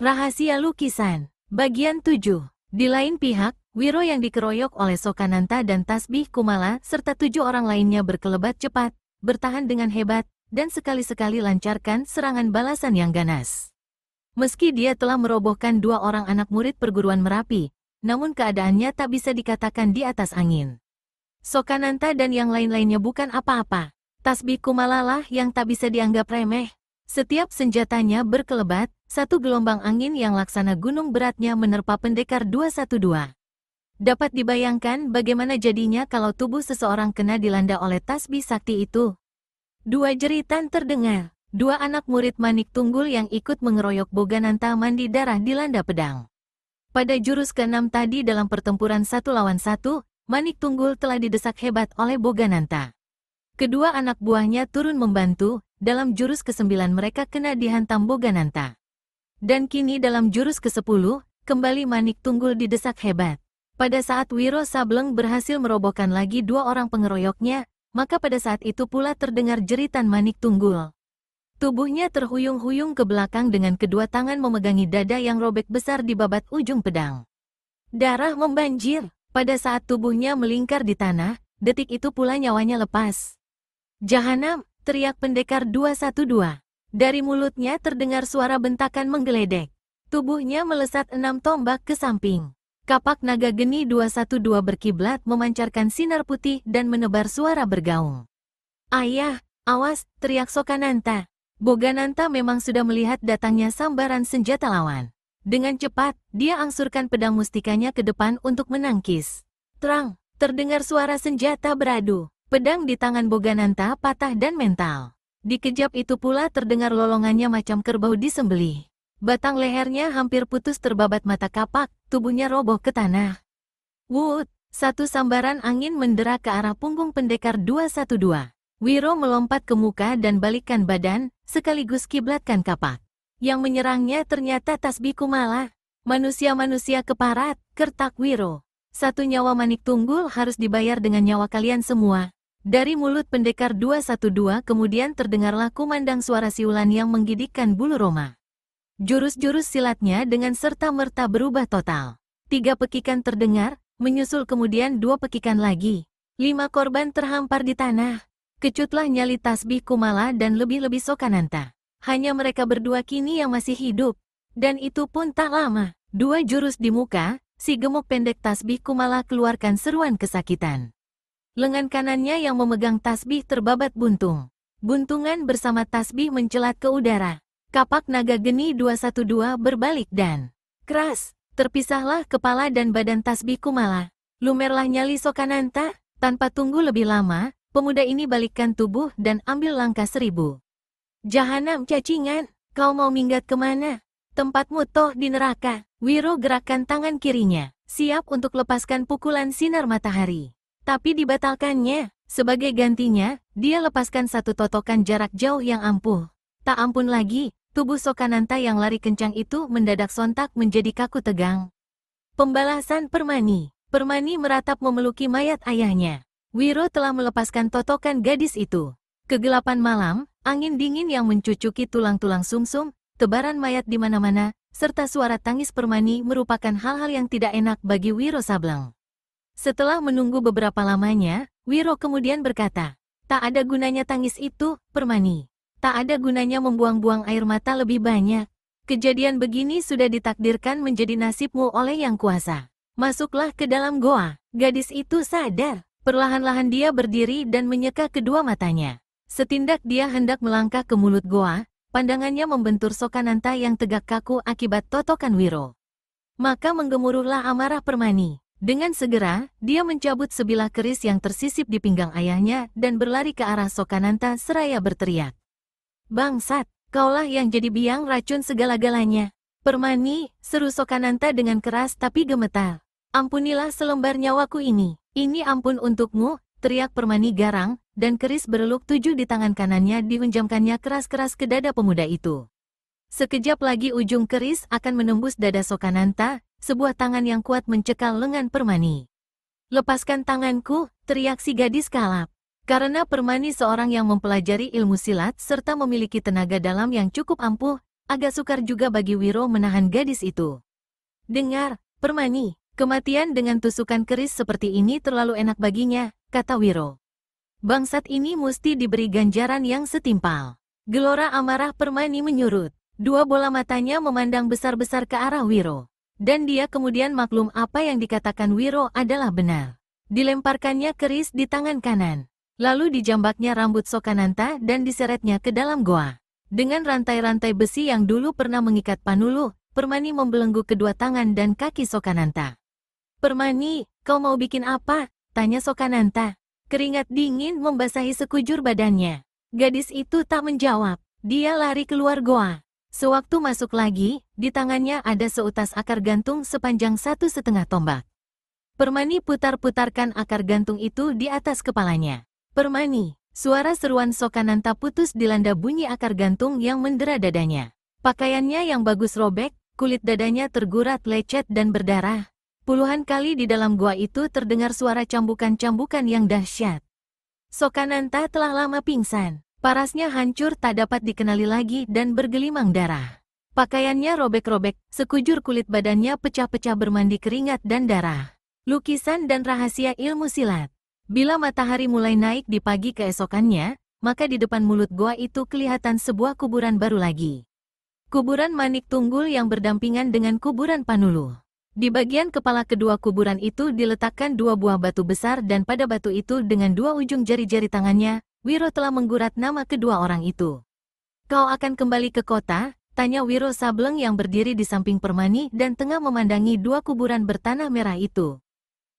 Rahasia Lukisan. Bagian 7. Di lain pihak, Wiro yang dikeroyok oleh Sokananta dan Tasbih Kumala serta 7 orang lainnya berkelebat cepat, bertahan dengan hebat, dan sekali-sekali lancarkan serangan balasan yang ganas. Meski dia telah merobohkan 2 orang anak murid perguruan Merapi, namun keadaannya tak bisa dikatakan di atas angin. Sokananta dan yang lain-lainnya bukan apa-apa. Tasbih Kumala lah yang tak bisa dianggap remeh. Setiap senjatanya berkelebat, satu gelombang angin yang laksana gunung beratnya menerpa pendekar 212. Dapat dibayangkan bagaimana jadinya kalau tubuh seseorang kena dilanda oleh tasbih sakti itu. 2 jeritan terdengar. 2 anak murid Manik Tunggul yang ikut mengeroyok Bogananta mandi darah dilanda pedang. Pada jurus ke-6 tadi dalam pertempuran 1 lawan 1, Manik Tunggul telah didesak hebat oleh Bogananta. Kedua anak buahnya turun membantu, dalam jurus ke-9 mereka kena dihantam Bogananta. Dan kini dalam jurus ke-10, kembali Manik Tunggul didesak hebat. Pada saat Wiro Sableng berhasil merobohkan lagi 2 orang pengeroyoknya, maka pada saat itu pula terdengar jeritan Manik Tunggul. Tubuhnya terhuyung-huyung ke belakang dengan kedua tangan memegangi dada yang robek besar di babat ujung pedang. Darah membanjir. Pada saat tubuhnya melingkar di tanah, detik itu pula nyawanya lepas. "Jahanam!" teriak pendekar 212. Dari mulutnya terdengar suara bentakan menggeledek. Tubuhnya melesat 6 tombak ke samping. Kapak naga geni 212 berkiblat memancarkan sinar putih dan menebar suara bergaung. "Ayah, awas!" teriak Sokananta. Bogananta memang sudah melihat datangnya sambaran senjata lawan. Dengan cepat, dia angsurkan pedang mustikanya ke depan untuk menangkis. Terang, terdengar suara senjata beradu. Pedang di tangan Bogananta patah dan mental. Dikejap itu pula terdengar lolongannya macam kerbau disembelih. Batang lehernya hampir putus terbabat mata kapak, tubuhnya roboh ke tanah. Wut! Satu sambaran angin mendera ke arah punggung pendekar 212. Wiro melompat ke muka dan balikkan badan, sekaligus kiblatkan kapak. Yang menyerangnya ternyata Tasbih Kumala. "Manusia-manusia keparat," kertak Wiro. "Satu nyawa Manik Tunggul harus dibayar dengan nyawa kalian semua." Dari mulut pendekar 212 kemudian terdengarlah kumandang suara siulan yang menggigitkan bulu roma. Jurus-jurus silatnya dengan serta-merta berubah total. 3 pekikan terdengar, menyusul kemudian 2 pekikan lagi. 5 korban terhampar di tanah. Kecutlah nyali Tasbih Kumala dan lebih-lebih Sokananta. Hanya mereka berdua kini yang masih hidup. Dan itu pun tak lama. 2 jurus di muka, si gemuk pendek Tasbih Kumala keluarkan seruan kesakitan. Lengan kanannya yang memegang tasbih terbabat buntung. Buntungan bersama tasbih mencelat ke udara. Kapak naga geni 212 berbalik dan keras. Terpisahlah kepala dan badan Tasbih Kumala. Lumerlah nyali Sokananta. Tanpa tunggu lebih lama, pemuda ini balikkan tubuh dan ambil langkah 1000. "Jahanam cacingan, kau mau minggat kemana? Tempatmu toh di neraka." Wiro gerakkan tangan kirinya, siap untuk lepaskan pukulan sinar matahari. Tapi dibatalkannya. Sebagai gantinya, dia lepaskan satu totokan jarak jauh yang ampuh. Tak ampun lagi, tubuh Sokananta yang lari kencang itu mendadak sontak menjadi kaku tegang. Pembalasan Permani. Permani meratap memeluki mayat ayahnya. Wiro telah melepaskan totokan gadis itu. Kegelapan malam, angin dingin yang mencucuki tulang-tulang sumsum, tebaran mayat di mana-mana, serta suara tangis Permani merupakan hal-hal yang tidak enak bagi Wiro Sableng. Setelah menunggu beberapa lamanya, Wiro kemudian berkata, "Tak ada gunanya tangis itu, Permani. Tak ada gunanya membuang-buang air mata lebih banyak. Kejadian begini sudah ditakdirkan menjadi nasibmu oleh Yang Kuasa. Masuklah ke dalam goa." Gadis itu sadar. Perlahan-lahan dia berdiri dan menyeka kedua matanya. Setindak dia hendak melangkah ke mulut goa, pandangannya membentur Sokananta yang tegak kaku akibat totokan Wiro. Maka menggemuruhlah amarah Permani. Dengan segera, dia mencabut sebilah keris yang tersisip di pinggang ayahnya dan berlari ke arah Sokananta seraya berteriak. "Bangsat, kaulah yang jadi biang racun segala-galanya." "Permani," seru Sokananta dengan keras tapi gemetar. "Ampunilah selembar nyawaku ini. Ini ampun untukmu," teriak Permani garang, dan keris bereluk 7 di tangan kanannya dihunjamkannya keras-keras ke dada pemuda itu. Sekejap lagi ujung keris akan menembus dada Sokananta, sebuah tangan yang kuat mencekal lengan Permani. "Lepaskan tanganku," teriak si gadis kalap. Karena Permani seorang yang mempelajari ilmu silat serta memiliki tenaga dalam yang cukup ampuh, agak sukar juga bagi Wiro menahan gadis itu. Dengar, Permani, kematian dengan tusukan keris seperti ini terlalu enak baginya, kata Wiro. Bangsat ini mesti diberi ganjaran yang setimpal. Gelora amarah Permani menyurut. Dua bola matanya memandang besar-besar ke arah Wiro. Dan dia kemudian maklum apa yang dikatakan Wiro adalah benar. Dilemparkannya keris di tangan kanan. Lalu dijambaknya rambut Sokananta dan diseretnya ke dalam goa. Dengan rantai-rantai besi yang dulu pernah mengikat Panulu, Permani membelenggu kedua tangan dan kaki Sokananta. Permani, kau mau bikin apa? Tanya Sokananta. Keringat dingin membasahi sekujur badannya. Gadis itu tak menjawab. Dia lari keluar goa. Sewaktu masuk lagi, di tangannya ada seutas akar gantung sepanjang 1,5 tombak. Permani putar-putarkan akar gantung itu di atas kepalanya. Permani, suara seruan Sokananta putus dilanda bunyi akar gantung yang mendera dadanya. Pakaiannya yang bagus robek, kulit dadanya tergurat lecet dan berdarah. Puluhan kali di dalam gua itu terdengar suara cambukan-cambukan yang dahsyat. Sokananta telah lama pingsan. Parasnya hancur tak dapat dikenali lagi dan bergelimang darah. Pakaiannya robek-robek, sekujur kulit badannya pecah-pecah bermandi keringat dan darah. Lukisan dan rahasia ilmu silat. Bila matahari mulai naik di pagi keesokannya, maka di depan mulut gua itu kelihatan sebuah kuburan baru lagi. Kuburan Manik Tunggul yang berdampingan dengan kuburan Panulu. Di bagian kepala kedua kuburan itu diletakkan dua buah batu besar dan pada batu itu dengan dua ujung jari-jari tangannya, Wiro telah menggurat nama kedua orang itu. Kau akan kembali ke kota? Tanya Wiro Sableng yang berdiri di samping Permani dan tengah memandangi dua kuburan bertanah merah itu.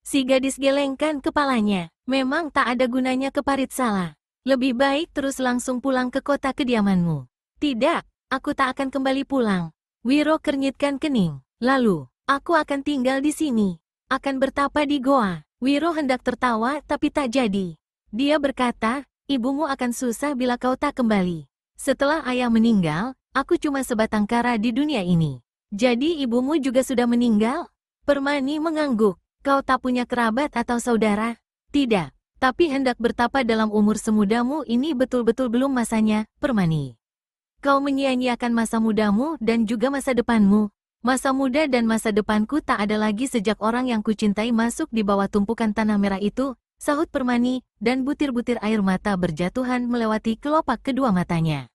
Si gadis gelengkan kepalanya. Memang tak ada gunanya ke Paritsala. Lebih baik terus langsung pulang ke kota kediamanmu. Tidak, aku tak akan kembali pulang. Wiro kernyitkan kening. Lalu, aku akan tinggal di sini. Akan bertapa di goa. Wiro hendak tertawa tapi tak jadi. Dia berkata, ibumu akan susah bila kau tak kembali. Setelah ayah meninggal, aku cuma sebatang kara di dunia ini. Jadi ibumu juga sudah meninggal? Permani mengangguk. Kau tak punya kerabat atau saudara? Tidak. Tapi hendak bertapa dalam umur semudamu ini betul-betul belum masanya, Permani. Kau menyia-nyiakan masa mudamu dan juga masa depanmu. Masa muda dan masa depanku tak ada lagi sejak orang yang kucintai masuk di bawah tumpukan tanah merah itu, sahut Permani, dan butir-butir air mata berjatuhan melewati kelopak kedua matanya.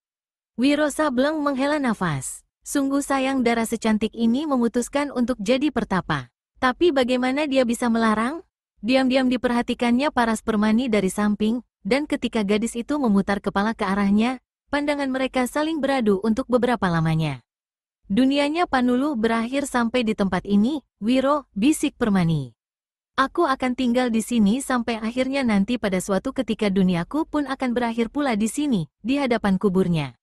Wiro Sableng menghela nafas. Sungguh sayang darah secantik ini memutuskan untuk jadi pertapa. Tapi bagaimana dia bisa melarang? Diam-diam diperhatikannya paras Permani dari samping, dan ketika gadis itu memutar kepala ke arahnya, pandangan mereka saling beradu untuk beberapa lamanya. Dunianya Panulu berakhir sampai di tempat ini, Wiro, bisik Permani. Aku akan tinggal di sini sampai akhirnya nanti pada suatu ketika duniaku pun akan berakhir pula di sini, di hadapan kuburnya.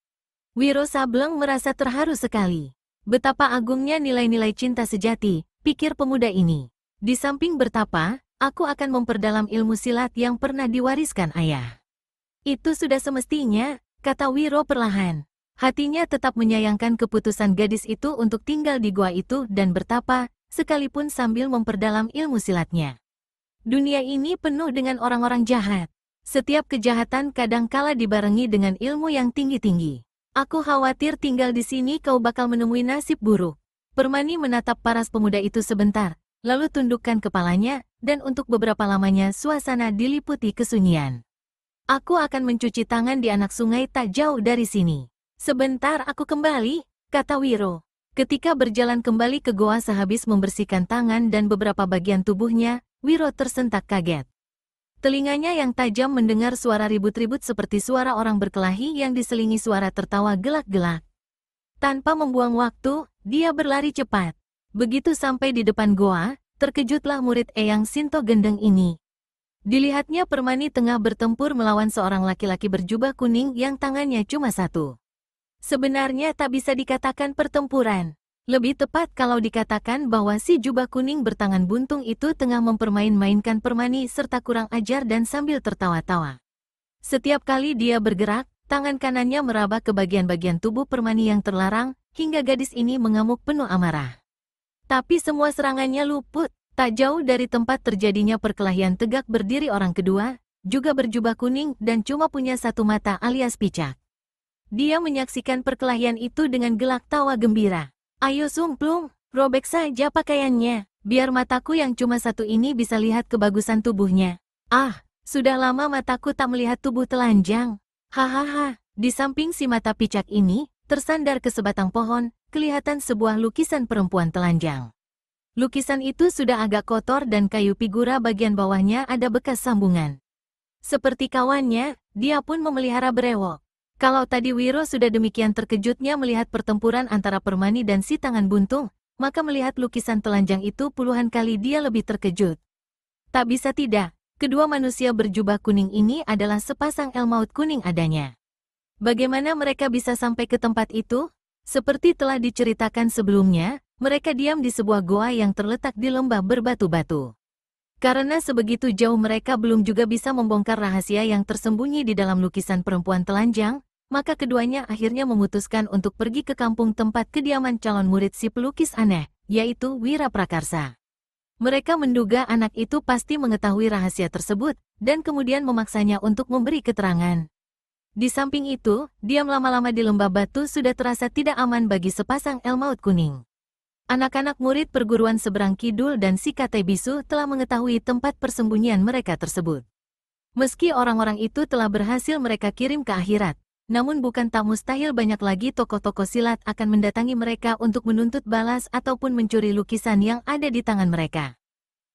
Wiro Sableng merasa terharu sekali. Betapa agungnya nilai-nilai cinta sejati, pikir pemuda ini. Di samping bertapa, aku akan memperdalam ilmu silat yang pernah diwariskan ayah. Itu sudah semestinya, kata Wiro perlahan. Hatinya tetap menyayangkan keputusan gadis itu untuk tinggal di gua itu dan bertapa, sekalipun sambil memperdalam ilmu silatnya. Dunia ini penuh dengan orang-orang jahat. Setiap kejahatan kadangkala dibarengi dengan ilmu yang tinggi-tinggi. Aku khawatir tinggal di sini kau bakal menemui nasib buruk. Permani menatap paras pemuda itu sebentar, lalu tundukkan kepalanya, dan untuk beberapa lamanya suasana diliputi kesunyian. Aku akan mencuci tangan di anak sungai tak jauh dari sini. Sebentar aku kembali, kata Wiro. Ketika berjalan kembali ke goa sehabis membersihkan tangan dan beberapa bagian tubuhnya, Wiro tersentak kaget. Telinganya yang tajam mendengar suara ribut-ribut seperti suara orang berkelahi yang diselingi suara tertawa gelak-gelak. Tanpa membuang waktu, dia berlari cepat. Begitu sampai di depan goa, terkejutlah murid Eyang Sinto Gendeng ini. Dilihatnya Permani tengah bertempur melawan seorang laki-laki berjubah kuning yang tangannya cuma satu. Sebenarnya tak bisa dikatakan pertempuran. Lebih tepat kalau dikatakan bahwa si jubah kuning bertangan buntung itu tengah mempermain-mainkan Permani serta kurang ajar dan sambil tertawa-tawa. Setiap kali dia bergerak, tangan kanannya meraba ke bagian-bagian tubuh Permani yang terlarang, hingga gadis ini mengamuk penuh amarah. Tapi semua serangannya luput. Tak jauh dari tempat terjadinya perkelahian tegak berdiri orang kedua, juga berjubah kuning dan cuma punya satu mata alias picak. Dia menyaksikan perkelahian itu dengan gelak tawa gembira. Ayo Sumplung, robek saja pakaiannya, biar mataku yang cuma satu ini bisa lihat kebagusan tubuhnya. Ah, sudah lama mataku tak melihat tubuh telanjang. Hahaha, di samping si mata picak ini, tersandar ke sebatang pohon, kelihatan sebuah lukisan perempuan telanjang. Lukisan itu sudah agak kotor dan kayu figura bagian bawahnya ada bekas sambungan. Seperti kawannya, dia pun memelihara brewok. Kalau tadi Wiro sudah demikian terkejutnya melihat pertempuran antara Permani dan si tangan buntung, maka melihat lukisan telanjang itu puluhan kali dia lebih terkejut. Tak bisa tidak, kedua manusia berjubah kuning ini adalah sepasang Elmaut kuning adanya. Bagaimana mereka bisa sampai ke tempat itu? Seperti telah diceritakan sebelumnya, mereka diam di sebuah goa yang terletak di lembah berbatu-batu. Karena sebegitu jauh mereka belum juga bisa membongkar rahasia yang tersembunyi di dalam lukisan perempuan telanjang, maka keduanya akhirnya memutuskan untuk pergi ke kampung tempat kediaman calon murid si pelukis aneh, yaitu Wira Prakarsa. Mereka menduga anak itu pasti mengetahui rahasia tersebut, dan kemudian memaksanya untuk memberi keterangan. Di samping itu, diam lama-lama di lembah batu sudah terasa tidak aman bagi sepasang Elmaut kuning. Anak-anak murid perguruan seberang kidul dan si Kate Bisu telah mengetahui tempat persembunyian mereka tersebut. Meski orang-orang itu telah berhasil mereka kirim ke akhirat, namun bukan tak mustahil banyak lagi tokoh-tokoh silat akan mendatangi mereka untuk menuntut balas ataupun mencuri lukisan yang ada di tangan mereka.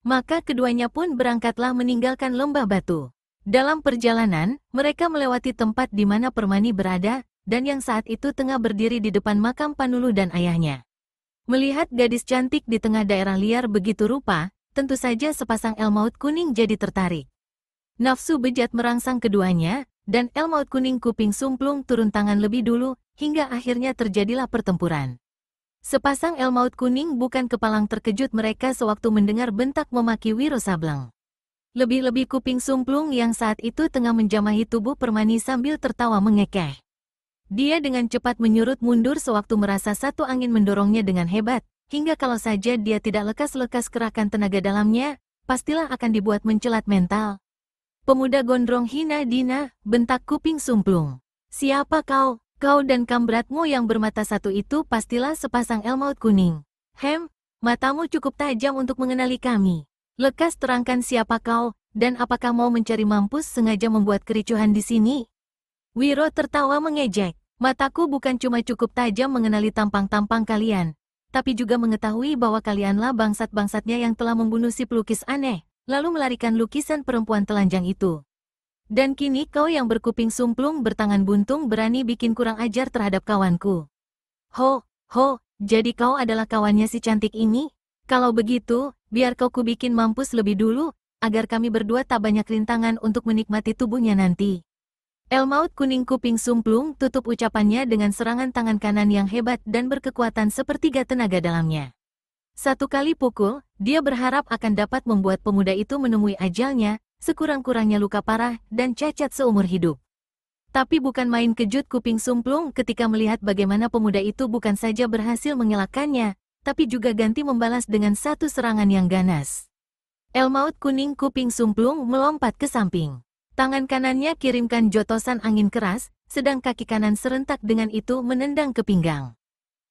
Maka keduanya pun berangkatlah meninggalkan lembah batu. Dalam perjalanan, mereka melewati tempat di mana Permani berada, dan yang saat itu tengah berdiri di depan makam Panulu dan ayahnya. Melihat gadis cantik di tengah daerah liar begitu rupa, tentu saja sepasang Elmaut kuning jadi tertarik. Nafsu bejat merangsang keduanya, dan Elmaut kuning kuping sumplung turun tangan lebih dulu, hingga akhirnya terjadilah pertempuran. Sepasang Elmaut kuning bukan kepalang terkejut mereka sewaktu mendengar bentak memaki Wiro Sableng. Lebih-lebih kuping sumplung yang saat itu tengah menjamahi tubuh Permani sambil tertawa mengekeh. Dia dengan cepat menyurut mundur sewaktu merasa satu angin mendorongnya dengan hebat, hingga kalau saja dia tidak lekas-lekas kerahkan tenaga dalamnya, pastilah akan dibuat mencelat mental. Pemuda gondrong hina dina, bentak kuping sumplung. Siapa kau? Kau dan kambratmu yang bermata satu itu pastilah sepasang Elmaut kuning. Matamu cukup tajam untuk mengenali kami. Lekas terangkan siapa kau, dan apakah mau mencari mampus sengaja membuat kericuhan di sini? Wiro tertawa mengejek. Mataku bukan cuma cukup tajam mengenali tampang-tampang kalian, tapi juga mengetahui bahwa kalianlah bangsat-bangsatnya yang telah membunuh si pelukis aneh, lalu melarikan lukisan perempuan telanjang itu. Dan kini kau yang berkuping sumplung bertangan buntung berani bikin kurang ajar terhadap kawanku. Jadi kau adalah kawannya si cantik ini? Kalau begitu, biar kau kubikin mampus lebih dulu, agar kami berdua tak banyak rintangan untuk menikmati tubuhnya nanti. Elmaut kuning kuping sumplung tutup ucapannya dengan serangan tangan kanan yang hebat dan berkekuatan sepertiga tenaga dalamnya. Satu kali pukul, dia berharap akan dapat membuat pemuda itu menemui ajalnya, sekurang-kurangnya luka parah dan cacat seumur hidup. Tapi bukan main kejut kuping sumplung ketika melihat bagaimana pemuda itu bukan saja berhasil mengelakkannya, tapi juga ganti membalas dengan satu serangan yang ganas. Elmaut kuning kuping sumplung melompat ke samping. Tangan kanannya kirimkan jotosan angin keras, sedang kaki kanan serentak dengan itu menendang ke pinggang.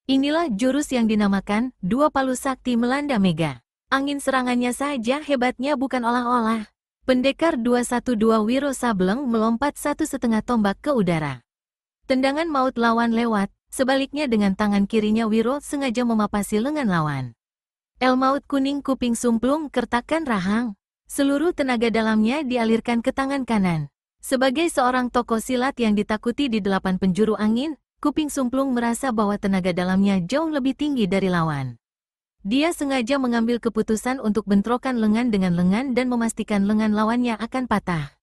Inilah jurus yang dinamakan dua palu sakti melanda mega. Angin serangannya saja hebatnya bukan olah-olah. Pendekar 212 Wiro Sableng melompat 1,5 tombak ke udara. Tendangan maut lawan lewat, sebaliknya dengan tangan kirinya Wiro sengaja memapasi lengan lawan. Elmaut kuning kuping sumplung kertakan rahang. Seluruh tenaga dalamnya dialirkan ke tangan kanan. Sebagai seorang tokoh silat yang ditakuti di 8 penjuru angin, kuping sumplung merasa bahwa tenaga dalamnya jauh lebih tinggi dari lawan. Dia sengaja mengambil keputusan untuk bentrokan lengan dengan lengan dan memastikan lengan lawannya akan patah.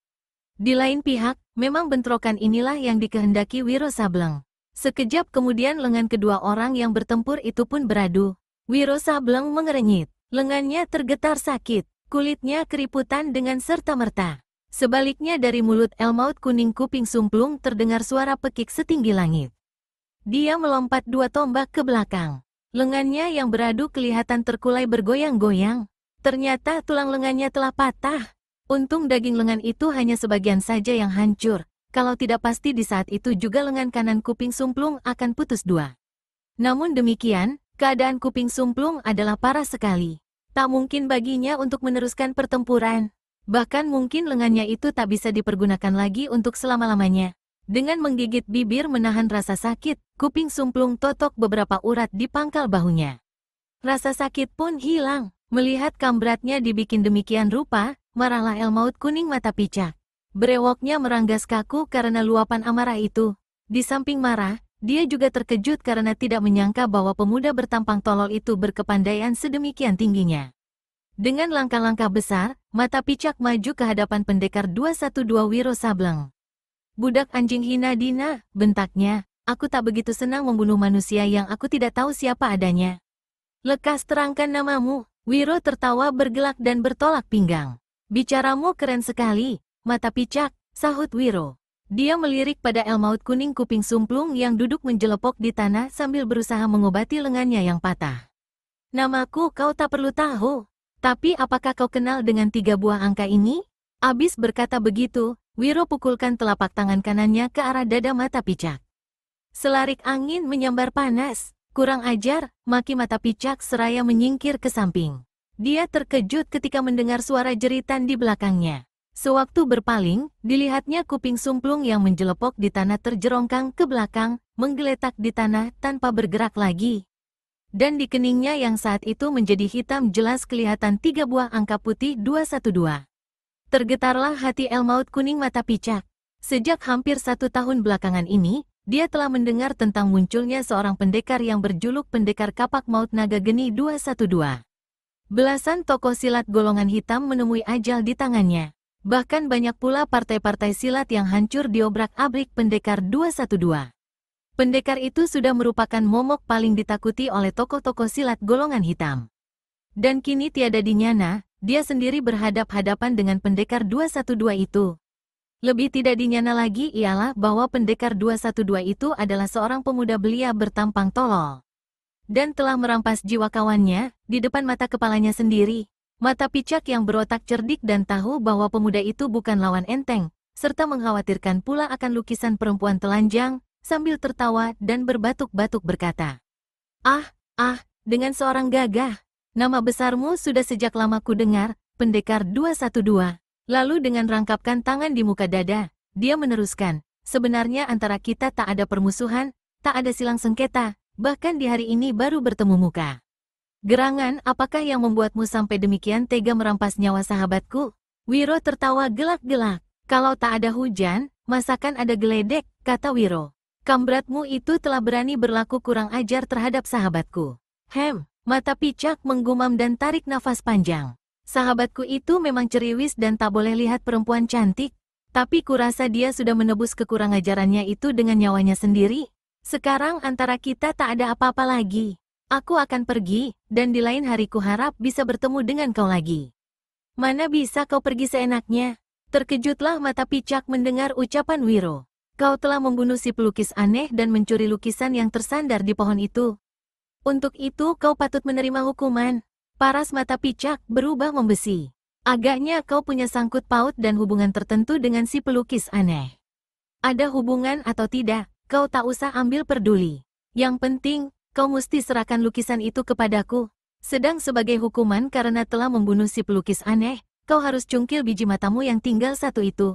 Di lain pihak, memang bentrokan inilah yang dikehendaki Wiro Sableng. Sekejap kemudian lengan kedua orang yang bertempur itu pun beradu. Wiro Sableng mengerenyit. Lengannya tergetar sakit. Kulitnya keriputan dengan serta-merta. Sebaliknya dari mulut Elmaut kuning kuping sumplung terdengar suara pekik setinggi langit. Dia melompat 2 tombak ke belakang. Lengannya yang beradu kelihatan terkulai bergoyang-goyang. Ternyata tulang lengannya telah patah. Untung daging lengan itu hanya sebagian saja yang hancur. kalau tidak pasti di saat itu juga lengan kanan Kuping Sumplung akan putus dua. Namun demikian, keadaan Kuping Sumplung adalah parah sekali. Tak mungkin baginya untuk meneruskan pertempuran. Bahkan mungkin lengannya itu tak bisa dipergunakan lagi untuk selama-lamanya. Dengan menggigit bibir menahan rasa sakit, Kuping Sumplung totok beberapa urat di pangkal bahunya. Rasa sakit pun hilang. Melihat kambratnya dibikin demikian rupa, marahlah Elmaut Kuning Mata Picak. Brewoknya meranggas kaku karena luapan amarah itu. Di samping marah, dia juga terkejut karena tidak menyangka bahwa pemuda bertampang tolol itu berkepandaian sedemikian tingginya. Dengan langkah-langkah besar, Mata Picak maju ke hadapan pendekar 212 Wiro Sableng. "Budak anjing hina dina," bentaknya, "aku tak begitu senang membunuh manusia yang aku tidak tahu siapa adanya. Lekas terangkan namamu." Wiro tertawa bergelak dan bertolak pinggang. "Bicaramu keren sekali, Mata Picak," sahut Wiro. Dia melirik pada Elmaut Kuning Kuping Sumplung yang duduk menjelepok di tanah sambil berusaha mengobati lengannya yang patah. "Namaku kau tak perlu tahu. Tapi apakah kau kenal dengan 3 buah angka ini?" Abis berkata begitu, Wiro pukulkan telapak tangan kanannya ke arah dada Mata Picak. Selarik angin menyambar panas. "Kurang ajar," maki Mata Picak seraya menyingkir ke samping. Dia terkejut ketika mendengar suara jeritan di belakangnya. Sewaktu berpaling, dilihatnya Kuping Sumplung yang menjelepok di tanah terjerongkang ke belakang, menggeletak di tanah tanpa bergerak lagi. Dan di keningnya yang saat itu menjadi hitam jelas kelihatan 3 buah angka putih 212. Tergetarlah hati Elmaut Kuning Mata Picak. Sejak hampir 1 tahun belakangan ini, dia telah mendengar tentang munculnya seorang pendekar yang berjuluk Pendekar Kapak Maut Naga Geni 212. Belasan tokoh silat golongan hitam menemui ajal di tangannya. Bahkan banyak pula partai-partai silat yang hancur diobrak-abrik Pendekar 212. Pendekar itu sudah merupakan momok paling ditakuti oleh tokoh-tokoh silat golongan hitam. Dan kini tiada dinyana, dia sendiri berhadap-hadapan dengan Pendekar 212 itu. Lebih tidak dinyana lagi ialah bahwa Pendekar 212 itu adalah seorang pemuda belia bertampang tolol. Dan telah merampas jiwa kawannya, di depan mata kepalanya sendiri. Mata Picak yang berotak cerdik dan tahu bahwa pemuda itu bukan lawan enteng, serta mengkhawatirkan pula akan lukisan perempuan telanjang, sambil tertawa dan berbatuk-batuk berkata, dengan seorang gagah. Nama besarmu sudah sejak lama ku dengar, Pendekar 212. Lalu dengan rangkapkan tangan di muka dada, dia meneruskan, "Sebenarnya antara kita tak ada permusuhan, tak ada silang sengketa, bahkan di hari ini baru bertemu muka. Gerangan, apakah yang membuatmu sampai demikian tega merampas nyawa sahabatku?" Wiro tertawa gelak-gelak. "Kalau tak ada hujan, masakan ada geledek," kata Wiro. "Kambratmu itu telah berani berlaku kurang ajar terhadap sahabatku." Mata Picak menggumam dan tarik nafas panjang. "Sahabatku itu memang ceriwis dan tak boleh lihat perempuan cantik. Tapi kurasa dia sudah menebus kekurangajarannya itu dengan nyawanya sendiri. Sekarang antara kita tak ada apa-apa lagi. Aku akan pergi, dan di lain hari ku harap bisa bertemu dengan kau lagi." "Mana bisa kau pergi seenaknya?" Terkejutlah Mata Picak mendengar ucapan Wiro. "Kau telah membunuh si pelukis aneh dan mencuri lukisan yang tersandar di pohon itu. Untuk itu kau patut menerima hukuman." Paras Mata Picak berubah membesi. "Agaknya kau punya sangkut paut dan hubungan tertentu dengan si pelukis aneh. Ada hubungan atau tidak, kau tak usah ambil peduli. Yang penting, kau mesti serahkan lukisan itu kepadaku. Sedang sebagai hukuman karena telah membunuh si pelukis aneh, kau harus cungkil biji matamu yang tinggal satu itu."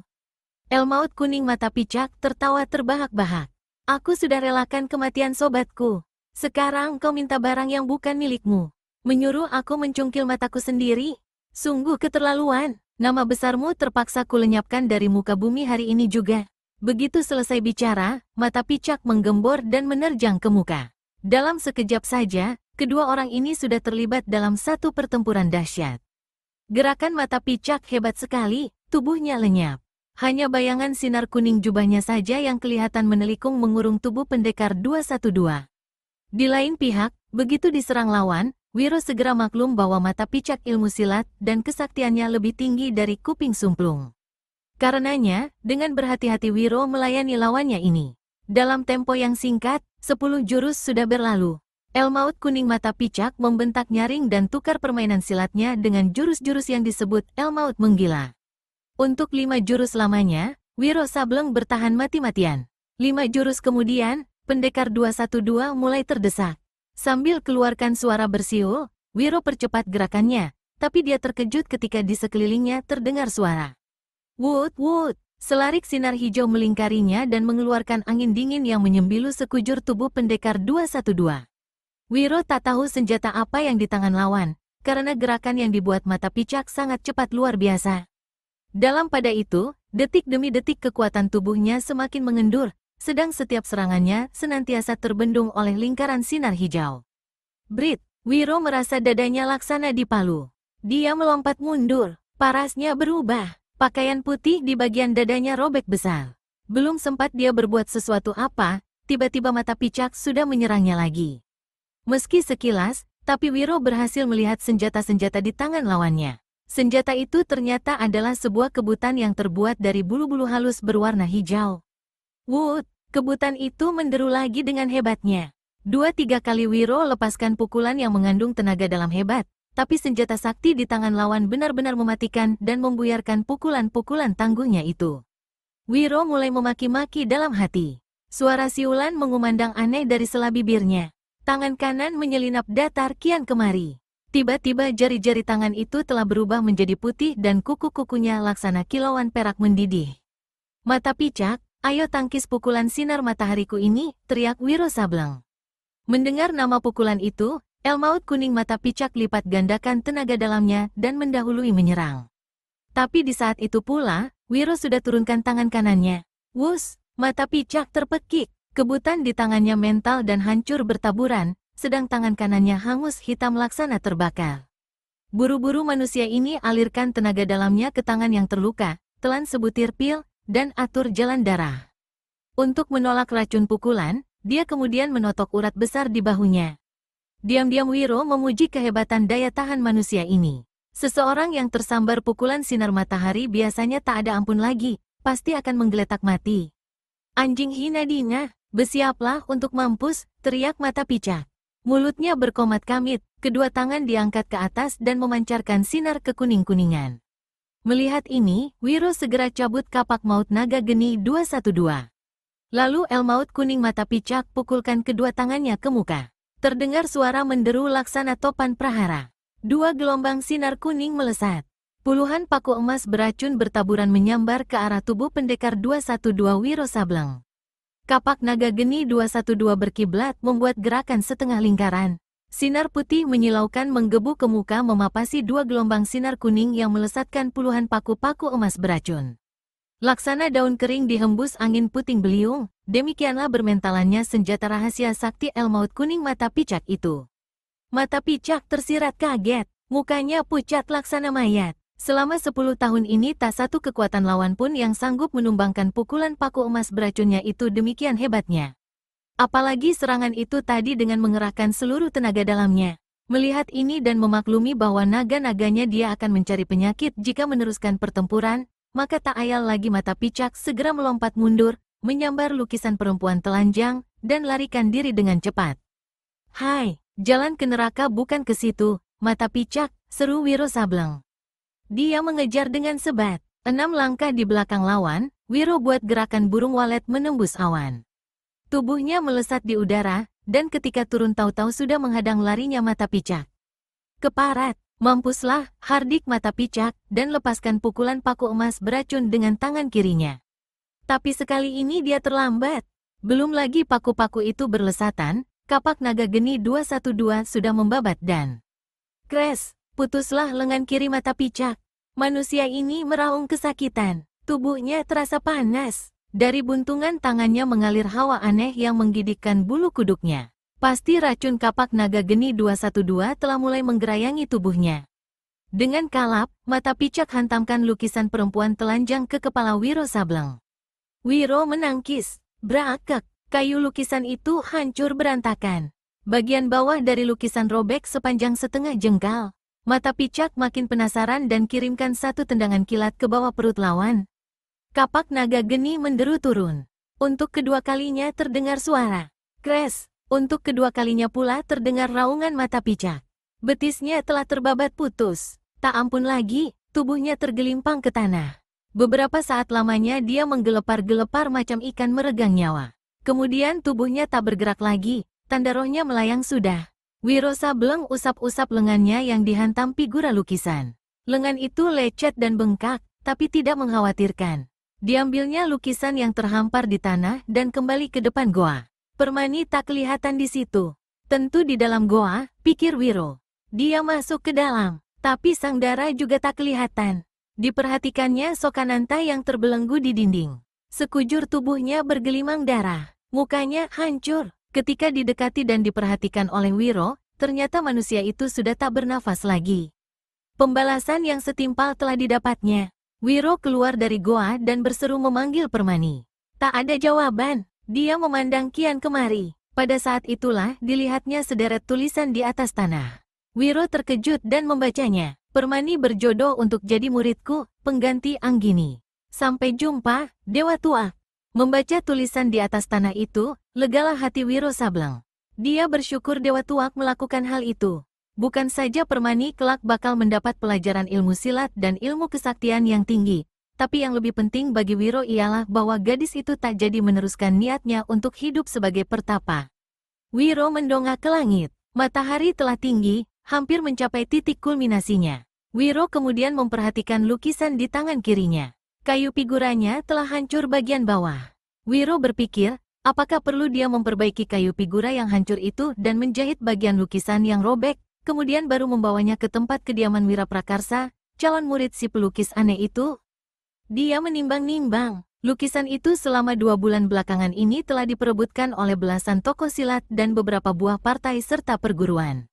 Elmaut Kuning Mata Picak tertawa terbahak-bahak. "Aku sudah relakan kematian sobatku. Sekarang kau minta barang yang bukan milikmu. Menyuruh aku mencungkil mataku sendiri? Sungguh keterlaluan. Nama besarmu terpaksa kulenyapkan dari muka bumi hari ini juga." Begitu selesai bicara, Mata Picak menggembor dan menerjang ke muka. Dalam sekejap saja, kedua orang ini sudah terlibat dalam satu pertempuran dahsyat. Gerakan Mata Picak hebat sekali, tubuhnya lenyap. Hanya bayangan sinar kuning jubahnya saja yang kelihatan menelikung mengurung tubuh Pendekar 212. Di lain pihak, begitu diserang lawan, Wiro segera maklum bahwa Mata Picak ilmu silat dan kesaktiannya lebih tinggi dari Kuping Sumplung. Karenanya, dengan berhati-hati Wiro melayani lawannya ini. Dalam tempo yang singkat, 10 jurus sudah berlalu. Elmaut Kuning Mata Picak membentak nyaring dan tukar permainan silatnya dengan jurus-jurus yang disebut Elmaut Menggila. Untuk 5 jurus lamanya, Wiro Sableng bertahan mati-matian. 5 jurus kemudian, pendekar 212 mulai terdesak. Sambil keluarkan suara bersiul, Wiro percepat gerakannya, tapi dia terkejut ketika di sekelilingnya terdengar suara. Wut, wut! Selarik sinar hijau melingkarinya dan mengeluarkan angin dingin yang menyembilu sekujur tubuh pendekar 212. Wiro tak tahu senjata apa yang di tangan lawan, karena gerakan yang dibuat mata picak sangat cepat luar biasa. Dalam pada itu, detik demi detik kekuatan tubuhnya semakin mengendur, sedang setiap serangannya senantiasa terbendung oleh lingkaran sinar hijau. Brit! Wiro merasa dadanya laksana dipalu. Dia melompat mundur, parasnya berubah. Pakaian putih di bagian dadanya robek besar. Belum sempat dia berbuat sesuatu apa, tiba-tiba mata picak sudah menyerangnya lagi. Meski sekilas, tapi Wiro berhasil melihat senjata-senjata di tangan lawannya. Senjata itu ternyata adalah sebuah kebutan yang terbuat dari bulu-bulu halus berwarna hijau. Wut! Kebutan itu menderu lagi dengan hebatnya. 2-3 kali Wiro lepaskan pukulan yang mengandung tenaga dalam hebat, tapi senjata sakti di tangan lawan benar-benar mematikan dan membuyarkan pukulan-pukulan tangguhnya itu. Wiro mulai memaki-maki dalam hati. Suara siulan mengumandang aneh dari sela bibirnya. Tangan kanan menyelinap datar kian kemari. Tiba-tiba jari-jari tangan itu telah berubah menjadi putih dan kuku-kukunya laksana kilauan perak mendidih. Mata picak, ayo tangkis pukulan sinar matahariku ini, teriak Wiro Sableng. Mendengar nama pukulan itu, Elmaut kuning mata picak lipat gandakan tenaga dalamnya dan mendahului menyerang. Tapi di saat itu pula, Wiro sudah turunkan tangan kanannya. Wus, mata picak terpekik, kebutan di tangannya mental dan hancur bertaburan, sedang tangan kanannya hangus hitam laksana terbakar. Buru-buru manusia ini alirkan tenaga dalamnya ke tangan yang terluka, telan sebutir pil, dan atur jalan darah. Untuk menolak racun pukulan, dia kemudian menotok urat besar di bahunya. Diam-diam Wiro memuji kehebatan daya tahan manusia ini. Seseorang yang tersambar pukulan sinar matahari biasanya tak ada ampun lagi, pasti akan menggeletak mati. Anjing hina dina, bersiaplah untuk mampus, teriak mata picak. Mulutnya berkomat kamit, kedua tangan diangkat ke atas dan memancarkan sinar kekuning-kuningan. Melihat ini, Wiro segera cabut kapak maut naga geni 212. Lalu Elmaut kuning mata picak pukulkan kedua tangannya ke muka. Terdengar suara menderu laksana topan prahara. 2 gelombang sinar kuning melesat. Puluhan paku emas beracun bertaburan menyambar ke arah tubuh pendekar 212 Wiro Sableng. Kapak naga geni 212 berkiblat membuat gerakan setengah lingkaran. Sinar putih menyilaukan menggebu ke muka memapasi 2 gelombang sinar kuning yang melesatkan puluhan paku-paku emas beracun. Laksana daun kering dihembus angin puting beliung, demikianlah bermentalannya senjata rahasia sakti Elmaut kuning mata picak itu. Mata picak tersirat kaget, mukanya pucat laksana mayat. Selama 10 tahun ini tak satu kekuatan lawan pun yang sanggup menumbangkan pukulan paku emas beracunnya itu demikian hebatnya. Apalagi serangan itu tadi dengan mengerahkan seluruh tenaga dalamnya. Melihat ini dan memaklumi bahwa naga-naganya dia akan mencari penyakit jika meneruskan pertempuran, maka tak ayal lagi mata picak segera melompat mundur, menyambar lukisan perempuan telanjang, dan larikan diri dengan cepat. Hai, jalan ke neraka bukan ke situ, mata picak, seru Wiro Sableng. Dia mengejar dengan sebat. 6 langkah di belakang lawan, Wiro buat gerakan burung walet menembus awan. Tubuhnya melesat di udara, dan ketika turun tahu-tahu sudah menghadang larinya mata picak. Keparat, mampuslah, hardik mata picak, dan lepaskan pukulan paku emas beracun dengan tangan kirinya. Tapi sekali ini dia terlambat. Belum lagi paku-paku itu berlesatan, kapak naga geni 212 sudah membabat dan kres, putuslah lengan kiri mata picak. Manusia ini meraung kesakitan, tubuhnya terasa panas. Dari buntungan tangannya mengalir hawa aneh yang menggigitkan bulu kuduknya. Pasti racun kapak naga geni 212 telah mulai menggerayangi tubuhnya. Dengan kalap, mata picak hantamkan lukisan perempuan telanjang ke kepala Wiro Sableng. Wiro menangkis, berakek, kayu lukisan itu hancur berantakan. Bagian bawah dari lukisan robek sepanjang setengah jengkal. Mata picak makin penasaran dan kirimkan satu tendangan kilat ke bawah perut lawan. Kapak naga geni menderu turun. Untuk kedua kalinya terdengar suara kres. Untuk kedua kalinya pula terdengar raungan mata picak. Betisnya telah terbabat putus. Tak ampun lagi, tubuhnya tergelimpang ke tanah. Beberapa saat lamanya dia menggelepar-gelepar macam ikan meregang nyawa. Kemudian tubuhnya tak bergerak lagi, tanda rohnya melayang sudah. Wiro Sableng usap-usap lengannya yang dihantam figura lukisan. Lengan itu lecet dan bengkak, tapi tidak mengkhawatirkan. Diambilnya lukisan yang terhampar di tanah dan kembali ke depan goa. Permani tak kelihatan di situ. Tentu di dalam goa, pikir Wiro. Dia masuk ke dalam, tapi sang dara juga tak kelihatan. Diperhatikannya Sokananta yang terbelenggu di dinding. Sekujur tubuhnya bergelimang darah. Mukanya hancur. Ketika didekati dan diperhatikan oleh Wiro, ternyata manusia itu sudah tak bernafas lagi. Pembalasan yang setimpal telah didapatnya. Wiro keluar dari goa dan berseru memanggil Permani. Tak ada jawaban. Dia memandang kian kemari. Pada saat itulah dilihatnya sederet tulisan di atas tanah. Wiro terkejut dan membacanya. Permani berjodoh untuk jadi muridku, pengganti Anggini. Sampai jumpa, Dewa Tua. Membaca tulisan di atas tanah itu, legalah hati Wiro Sableng. Dia bersyukur Dewa Tuak melakukan hal itu. Bukan saja Permani kelak bakal mendapat pelajaran ilmu silat dan ilmu kesaktian yang tinggi, tapi yang lebih penting bagi Wiro ialah bahwa gadis itu tak jadi meneruskan niatnya untuk hidup sebagai pertapa. Wiro mendongak ke langit. Matahari telah tinggi, hampir mencapai titik kulminasinya. Wiro kemudian memperhatikan lukisan di tangan kirinya. Kayu figuranya telah hancur bagian bawah. Wiro berpikir, apakah perlu dia memperbaiki kayu figura yang hancur itu dan menjahit bagian lukisan yang robek, kemudian baru membawanya ke tempat kediaman Wiraprakarsa, calon murid si pelukis aneh itu? Dia menimbang-nimbang. Lukisan itu selama 2 bulan belakangan ini telah diperebutkan oleh belasan tokoh silat dan beberapa buah partai serta perguruan.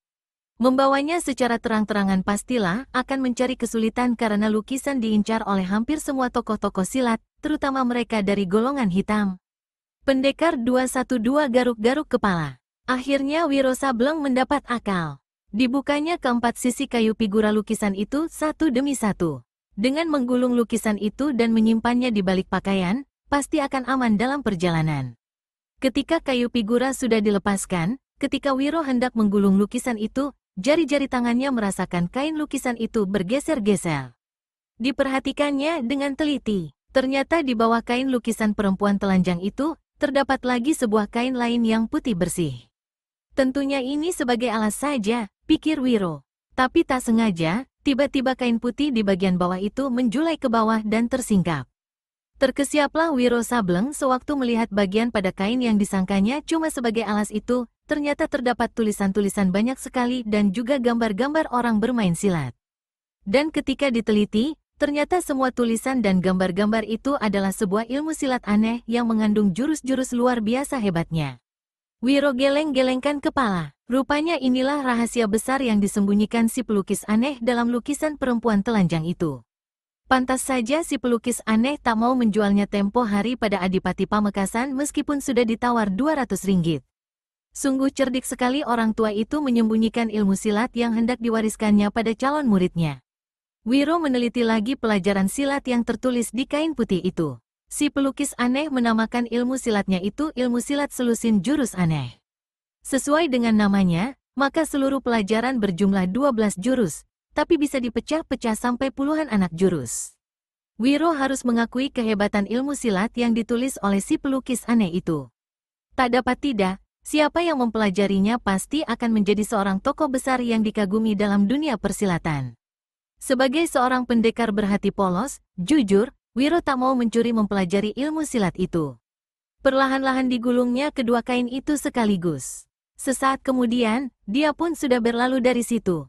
Membawanya secara terang-terangan pastilah akan mencari kesulitan karena lukisan diincar oleh hampir semua tokoh-tokoh silat, terutama mereka dari golongan hitam. Pendekar 212 garuk-garuk kepala. Akhirnya Wiro Sableng mendapat akal. Dibukanya keempat sisi kayu figura lukisan itu satu demi satu. Dengan menggulung lukisan itu dan menyimpannya di balik pakaian, pasti akan aman dalam perjalanan. Ketika kayu figura sudah dilepaskan, ketika Wiro hendak menggulung lukisan itu, jari-jari tangannya merasakan kain lukisan itu bergeser-geser. Diperhatikannya dengan teliti. Ternyata di bawah kain lukisan perempuan telanjang itu, terdapat lagi sebuah kain lain yang putih bersih. Tentunya ini sebagai alas saja, pikir Wiro. Tapi tak sengaja, tiba-tiba kain putih di bagian bawah itu menjulai ke bawah dan tersingkap. Terkesiaplah Wiro Sableng sewaktu melihat bagian pada kain yang disangkanya cuma sebagai alas itu, ternyata terdapat tulisan-tulisan banyak sekali dan juga gambar-gambar orang bermain silat. Dan ketika diteliti, ternyata semua tulisan dan gambar-gambar itu adalah sebuah ilmu silat aneh yang mengandung jurus-jurus luar biasa hebatnya. Wiro geleng-gelengkan kepala. Rupanya inilah rahasia besar yang disembunyikan si pelukis aneh dalam lukisan perempuan telanjang itu. Pantas saja si pelukis aneh tak mau menjualnya tempo hari pada Adipati Pamekasan meskipun sudah ditawar 200 ringgit. Sungguh cerdik sekali orang tua itu menyembunyikan ilmu silat yang hendak diwariskannya pada calon muridnya. Wiro meneliti lagi pelajaran silat yang tertulis di kain putih itu. Si pelukis aneh menamakan ilmu silatnya itu ilmu silat selusin jurus aneh. Sesuai dengan namanya, maka seluruh pelajaran berjumlah 12 jurus, tapi bisa dipecah-pecah sampai puluhan anak jurus. Wiro harus mengakui kehebatan ilmu silat yang ditulis oleh si pelukis aneh itu. Tak dapat tidak, siapa yang mempelajarinya pasti akan menjadi seorang tokoh besar yang dikagumi dalam dunia persilatan. Sebagai seorang pendekar berhati polos, jujur, Wiro tak mau mencuri mempelajari ilmu silat itu. Perlahan-lahan digulungnya kedua kain itu sekaligus. Sesaat kemudian, dia pun sudah berlalu dari situ.